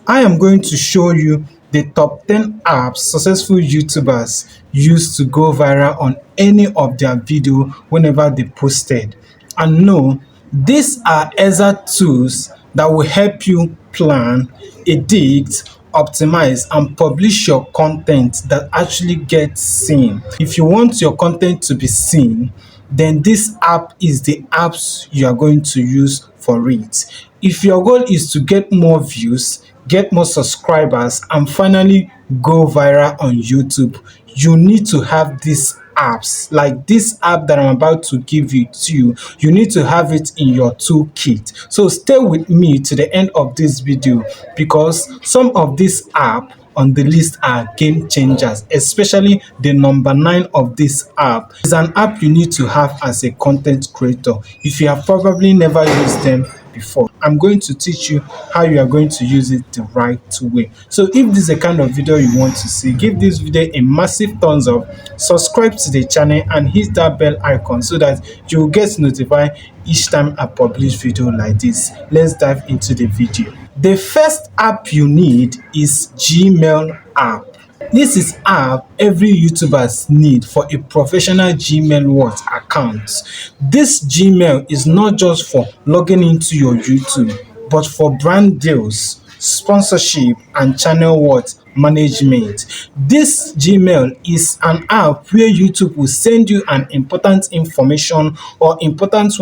I am going to show you the top 10 apps successful YouTubers use to go viral on any of their video whenever they posted. And no, these are either tools that will help you plan, edit, optimize and publish your content that actually gets seen. If you want your content to be seen, then this app is the apps you are going to use for it. If your goal is to get more views, get more subscribers and finally go viral on YouTube, you need to have these apps. Like this app that I'm about to give you you need to have it in your toolkit. So stay with me to the end of this video because some of these apps on the list are game changers, especially the number 9 of this app is an app you need to have as a content creator if you have probably never used them before. I'm going to teach you how you are going to use it the right way. So if this is the kind of video you want to see, give this video a massive thumbs up, subscribe to the channel and hit that bell icon so that you will get notified each time I publish video like this. Let's dive into the video. The first app you need is Gmail app. This is app every YouTubers need for a professional Gmail account. This Gmail is not just for logging into your YouTube, but for brand deals, sponsorship, and channel management. This Gmail is an app where YouTube will send you an important information or important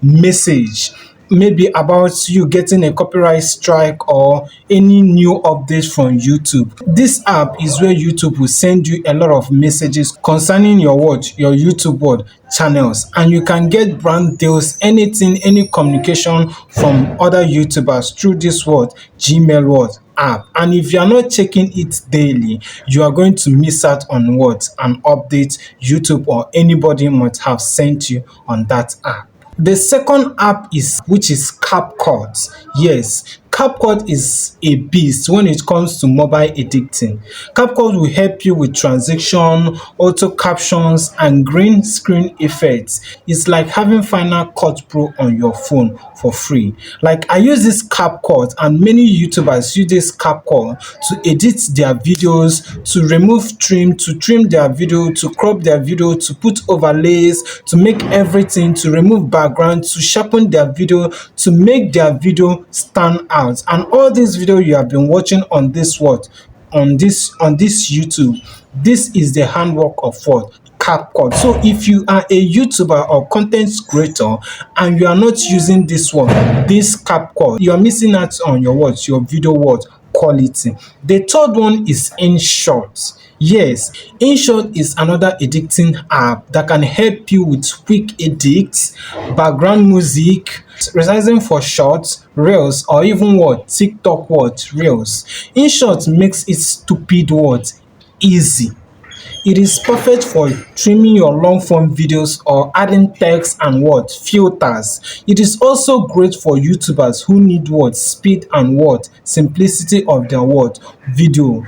message, maybe about you getting a copyright strike or any new updates from YouTube. This app is where YouTube will send you a lot of messages concerning your YouTube channels, and you can get brand deals, anything, any communication from other YouTubers through this Gmail app. And if you are not checking it daily, you are going to miss out on an update YouTube or anybody might have sent you on that app. The second app is capcut. Yes, CapCut is a beast when it comes to mobile editing. CapCut will help you with transition, auto captions, and green screen effects. It's like having Final Cut Pro on your phone for free. Like I use this CapCut and many YouTubers use this CapCut to edit their videos, to remove trim, to trim their video, to crop their video, to put overlays, to make everything, to remove background, to sharpen their video, to make their video stand out. And all these videos you have been watching on this on this YouTube, this is the handwork of CapCut. So if you are a YouTuber or content creator and you are not using this CapCut, you are missing out on your video quality. The third one is inshot. Yes, inshot is another editing app that can help you with quick edits, background music, resizing for shorts, reels, or even TikTok reels. InShot makes it stupid easy. It is perfect for trimming your long form videos or adding text and filters. It is also great for YouTubers who need speed and simplicity of their video.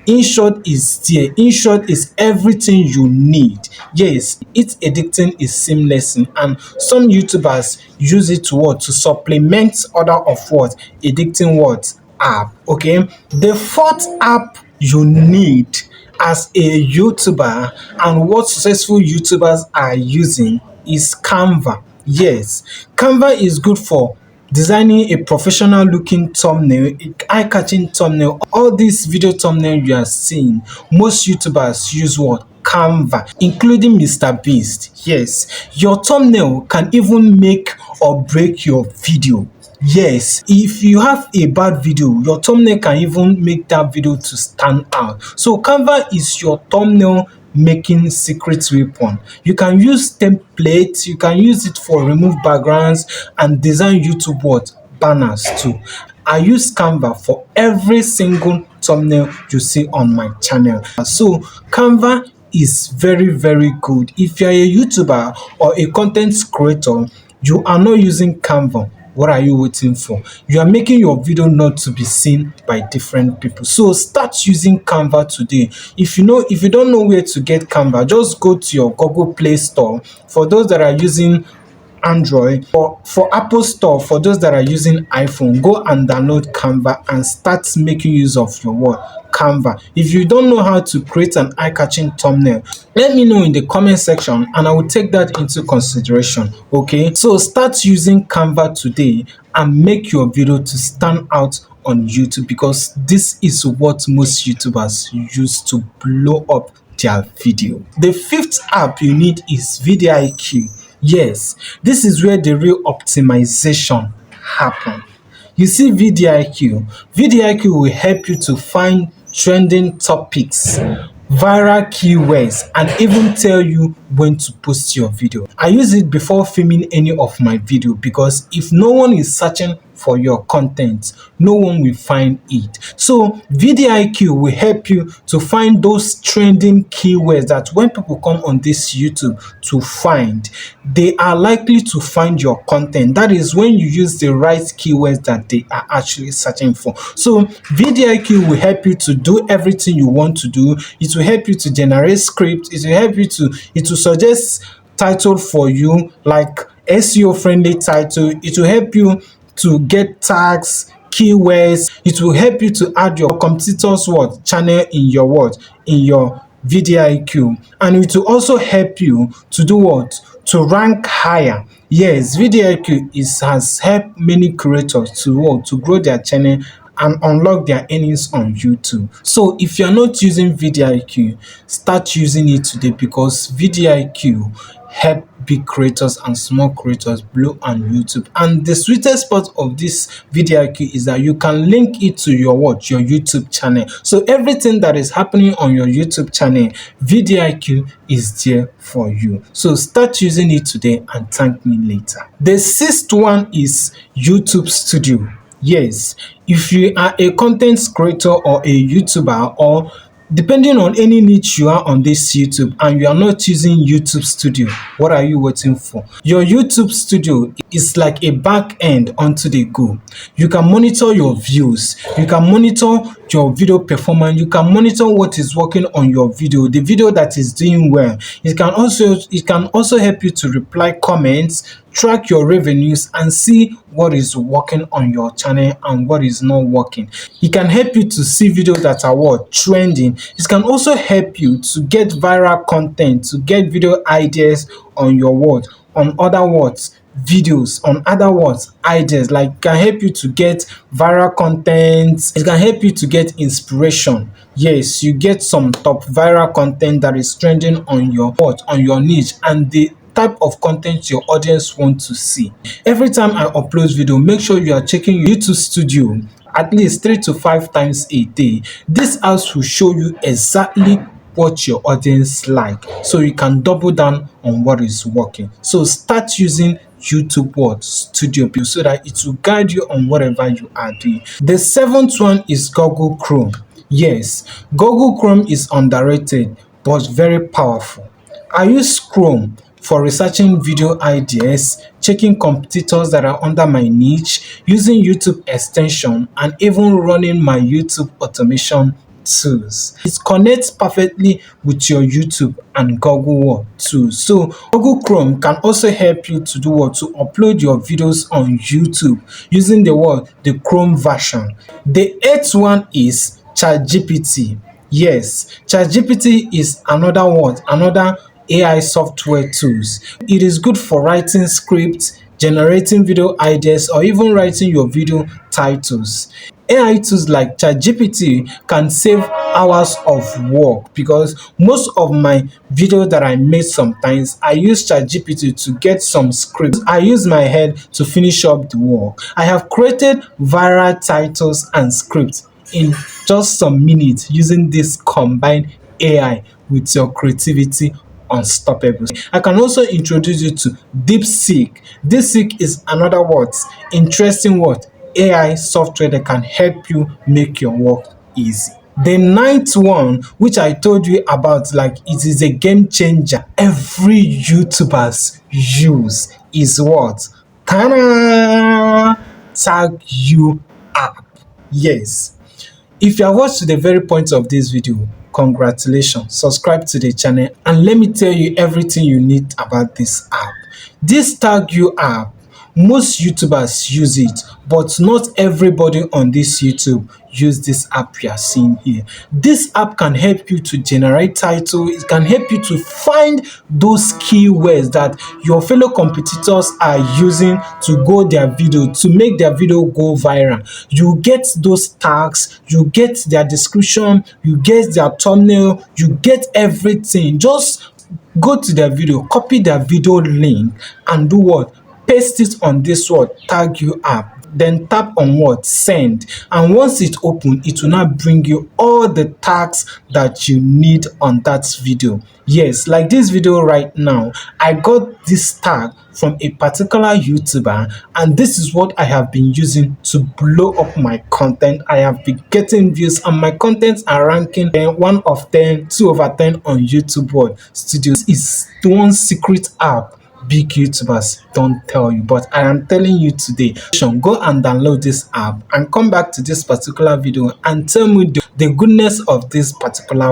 InShot is there. InShot is everything you need. Yes, its editing is seamless and some YouTubers use it to supplement other of editing app. Okay, the fourth app you need as a YouTuber and what successful YouTubers are using is Canva. Yes, Canva is good for designing a professional looking thumbnail, eye-catching thumbnail. All these video thumbnails you are seeing, most YouTubers use Canva, including Mr. Beast. Yes, your thumbnail can even make or break your video. Yes, if you have a bad video, your thumbnail can even make that video to stand out. So Canva is your thumbnail making secret weapon. You can use templates, you can use it for remove backgrounds and design YouTube banners too. I use Canva for every single thumbnail you see on my channel. So Canva is very good. If you are a YouTuber or a content creator, you are not using Canva, what are you waiting for? You are making your video not to be seen by different people. So start using Canva today. If you don't know where to get Canva, just go to your Google Play Store. For those that are using Android. For Apple Store, for those that are using iPhone, go and download Canva and start making use of your Canva. If you don't know how to create an eye-catching thumbnail, let me know in the comment section and I will take that into consideration. Okay, so start using Canva today and make your video to stand out on YouTube, because this is what most YouTubers use to blow up their video. The fifth app you need is VIDIQ. Yes, this is where the real optimization happen. You see, VIDIQ will help you to find trending topics, viral keywords, and even tell you when to post your video. I use it before filming any of my video, because if no one is searching for your content, no one will find it. So VIDIQ will help you to find those trending keywords that when people come on this YouTube to find, they are likely to find your content. That is when you use the right keywords that they are actually searching for. So VIDIQ will help you to do everything you want to do. It will help you to generate scripts. It will help you to, it will suggest title for you, like SEO friendly title. It will help you to get tags, keywords. It will help you to add your competitors channel in your VIDIQ, and it will also help you to do to rank higher. Yes, VIDIQ has helped many creators to grow their channel and unlock their earnings on YouTube. So if you're not using VIDIQ, start using it today, because VIDIQ help big creators and small creators blow on YouTube. And the sweetest part of this VIDIQ is that you can link it to your YouTube channel. So everything that is happening on your YouTube channel, VIDIQ is there for you. So start using it today and thank me later. The sixth one is YouTube Studio. Yes, if you are a content creator or a YouTuber, or depending on any niche you are on this YouTube, and you are not using YouTube Studio, what are you waiting for? Your YouTube Studio is like a back end onto the go. You can monitor your views, you can monitor your video performance, you can monitor what is working on your video, the video that is doing well. It can also help you to reply comments, track your revenues, and see what is working on your channel and what is not working. It can help you to see videos that are trending. It can also help you to get viral content, to get video ideas on your on other videos, on other ideas. Like, can help you to get viral content. It can help you to get inspiration. Yes, you get some top viral content that is trending on your niche, and the type of content your audience want to see. Every time I upload video, make sure you are checking YouTube Studio at least 3 to 5 times a day. This house will show you exactly what your audience like, so you can double down on what is working. So start using YouTube Studio so that it will guide you on whatever you are doing. The seventh one is Google Chrome. Yes, Google Chrome is underrated but very powerful. I use Chrome for researching video ideas, checking competitors that are under my niche, using YouTube extension, and even running my YouTube automation tools. It connects perfectly with your YouTube and Google tools. So Google Chrome can also help you to do to upload your videos on YouTube using the Chrome version. The eighth one is Chatgpt. Yes, Chatgpt is another AI software tools. It is good for writing scripts, generating video ideas, or even writing your video titles. AI tools like Chatgpt can save hours of work, because most of my videos that I make, sometimes I use Chatgpt to get some scripts. I use my head to finish up the work. I have created viral titles and scripts in just some minutes using this combined AI with your creativity unstoppable. I can also introduce you to DeepSeek. DeepSeek is another interesting AI software that can help you make your work easy. The ninth one, which I told you about, like, it is a game changer every YouTubers use, is Ta-da! TagYou app. Yes. If you have watched to the very point of this video, congratulations, subscribe to the channel and let me tell you everything you need about this app. This TagYou app, most YouTubers use it, but not everybody on this YouTube use this app you are seeing here. This app can help you to generate title. It can help you to find those keywords that your fellow competitors are using to go their video, to make their video go viral. You get those tags, you get their description, you get their thumbnail, you get everything. Just go to their video, copy their video link and do what? Paste it on this TagYou app. Then tap on send, and once it open, it will now bring you all the tags that you need on that video. Yes, like this video right now, I got this tag from a particular YouTuber, and this is what I have been using to blow up my content. I have been getting views and my contents are ranking 1 of 10, 2 over 10 on YouTube Studios. Is one secret app big YouTubers don't tell you, but I am telling you today. Go and download this app and come back to this particular video and tell me the goodness of this particular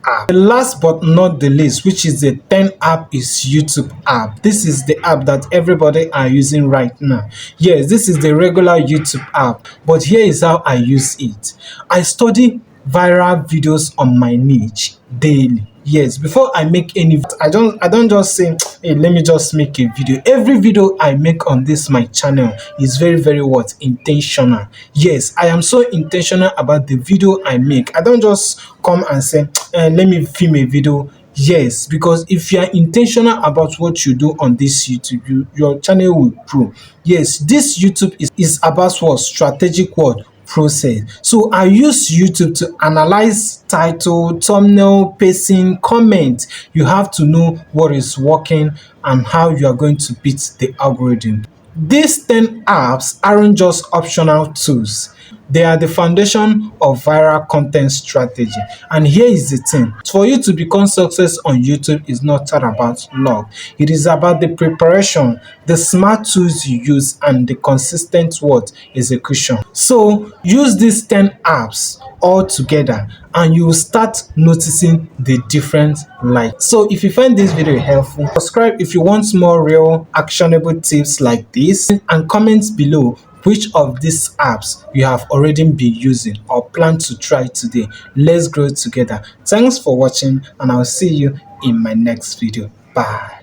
app. The last but not the least, which is the 10th app, is YouTube app. This is the app that everybody are using right now. Yes, this is the regular YouTube app, but here is how I use it. I study viral videos on my niche daily. Yes, before I make any, I don't just say, hey, let me just make a video. Every video I make on my channel is very intentional. Yes, I am so intentional about the video I make. I don't just come and say, let me film a video. Yes, because if you are intentional about what you do on this YouTube, your channel will grow. Yes, this YouTube is about strategic process. So I use YouTube to analyze title, thumbnail, pacing, comment. You have to know what is working and how you are going to beat the algorithm. These 10 apps aren't just optional tools. They are the foundation of viral content strategy. And here is the thing. For you to become success on YouTube is not about luck. It is about the preparation, the smart tools you use, and the consistent execution. So use these 10 apps all together and you will start noticing the different light. So if you find this video helpful, subscribe if you want more real actionable tips like this, and comment below which of these apps you have already been using or plan to try today. Let's grow together. Thanks for watching and I'll see you in my next video. Bye.